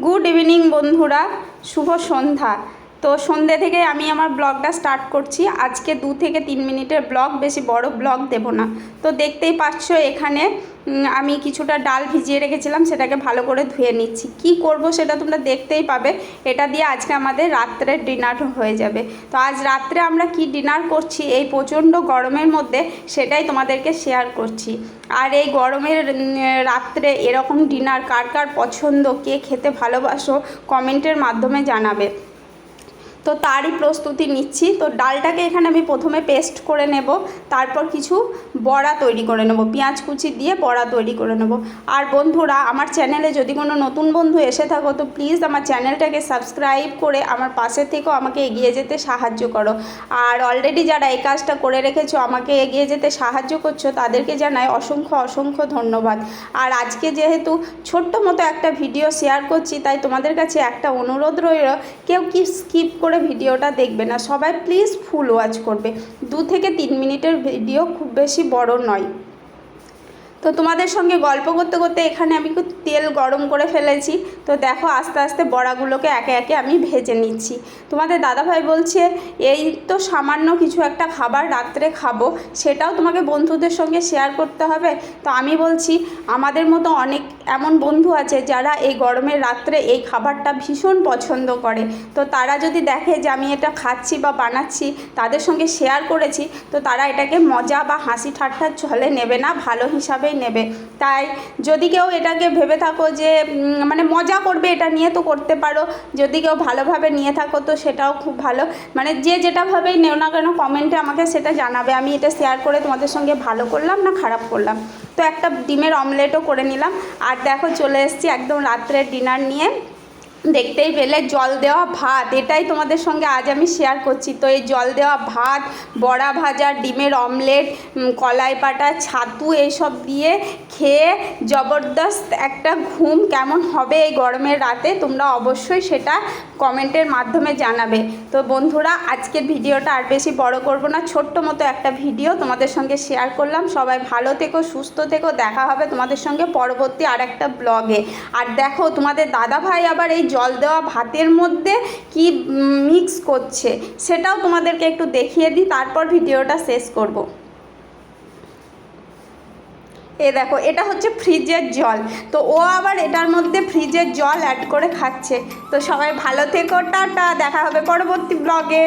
Good evening বন্ধুরা, শুভ সন্ধ্যা। তো সন্ধ্যে থেকে আমি আমার ব্লগটা স্টার্ট করছি। আজকে 2 থেকে 3 মিনিটের ব্লগ, বেশি বড় ব্লগ দেব না। তো দেখতেই পাচ্ছ এখানে আমি কিছুটা ডাল ভিজিয়ে রেখেছিলাম, সেটাকে ভালো করে ধুয়ে নিচ্ছি। কি করব সেটা তোমরা দেখতেই পাবে। এটা দিয়ে আজকে আমাদের রাত্রের ডিনার হয়ে যাবে। তো আজ রাত্রে আমরা কি ডিনার করছি এই প্রচণ্ড গরমের মধ্যে, সেটাই তোমাদেরকে শেয়ার করছি। আর এই গরমের রাত্রে এরকম ডিনার কার কার পছন্দ, কে খেতে ভালোবাসো কমেন্টের মাধ্যমে জানাবে। তো তারই প্রস্তুতি নিচ্ছি। তো ডালটাকে এখানে আমি প্রথমে পেস্ট করে নেব, তারপর কিছু বড়া তৈরি করে নেব, পেঁয়াজ কুচি দিয়ে বড়া তৈরি করে নেব। আর বন্ধুরা, আমার চ্যানেলে যদি কোনো নতুন বন্ধু এসে থাকো তো প্লিজ আমার চ্যানেলটাকে সাবস্ক্রাইব করে আমার পাশে থেকেও আমাকে এগিয়ে যেতে সাহায্য করো। আর অলরেডি যারা এই কাজটা করে রেখেছো, আমাকে এগিয়ে যেতে সাহায্য করছো, তাদেরকে জানাই অসংখ্য অসংখ্য ধন্যবাদ। আর আজকে যেহেতু ছোট্ট মতো একটা ভিডিও শেয়ার করছি, তাই তোমাদের কাছে একটা অনুরোধ রইল, কেউ কি স্কিপ করে ভিডিওটা দেখবে না, সবাই প্লিজ ফুল ওয়াচ করবে। 2 থেকে 3 মিনিটের ভিডিও, খুব বেশি বড় নয়। তো তোমাদের সঙ্গে গল্প করতে করতে এখানে আমি তেল গরম করে ফেলেছি। তো দেখো আস্তে আস্তে বড়াগুলোকে একে একে আমি ভেজে নিচ্ছি। তোমাদের দাদাভাই বলছে এই তো সামান্য কিছু একটা খাবার রাত্রে খাবো, সেটাও তোমাকে বন্ধুদের সঙ্গে শেয়ার করতে হবে। তো আমি বলছি আমাদের মতো অনেক এমন বন্ধু আছে যারা এই গরমের রাত্রে এই খাবারটা ভীষণ পছন্দ করে। তো তারা যদি দেখে যে আমি এটা খাচ্ছি বা বানাচ্ছি, তাদের সঙ্গে শেয়ার করেছি, তো তারা এটাকে মজা বা হাসি ঠাট্টার ছলে নেবে না, ভালো হিসাবে নেবে। তাই যদি কেউ এটাকে ভেবে থাকো যে মানে মজা করবে এটা নিয়ে, তো করতে পারো। যদি কেউ ভালোভাবে নিয়ে থাকো তো সেটাও খুব ভালো। মানে যে যেটাভাবেই নেও না কেন, কমেন্টে আমাকে সেটা জানাবে। আমি এটা শেয়ার করে তোমাদের সঙ্গে ভালো করলাম না খারাপ করলাম। তো একটা ডিমের অমলেটও করে নিলাম। আর দেখো চলে এসেছি একদম রাত্রের ডিনার নিয়ে। দেখতেই পেলে জল দেওয়া ভাত, এটাই তোমাদের সঙ্গে আজ আমি শেয়ার করছি। তো এই জল দেওয়া ভাত, বড়া ভাজা, ডিমের অমলেট, কলাই পাটা, ছাতু, এইসব দিয়ে খেয়ে জবরদস্ত একটা ঘুম কেমন হবে এই গরমের রাতে, তোমরা অবশ্যই সেটা কমেন্টের মাধ্যমে জানাবে। তো বন্ধুরা, আজকের ভিডিওটা আর বেশি বড় করব না, ছোট্ট মতো একটা ভিডিও তোমাদের সঙ্গে শেয়ার করলাম। সবাই ভালো থেকো, সুস্থ থেকো, দেখা হবে তোমাদের সঙ্গে পরবর্তী আর একটা ব্লগে। আর দেখো তোমাদের দাদাভাই আবার এই জল দেওয়া ভাতের মধ্যে কি মিক্স করছে, সেটাও তোমাদেরকে একটু দেখিয়ে দিই, তারপর ভিডিওটা শেষ করব। এ দেখো, এটা হচ্ছে ফ্রিজের জল। তো ও আবার এটার মধ্যে ফ্রিজের জল অ্যাড করে খাচ্ছে। তো সবাই ভালো থেকো, টাটা, দেখা হবে পরবর্তী ব্লগে।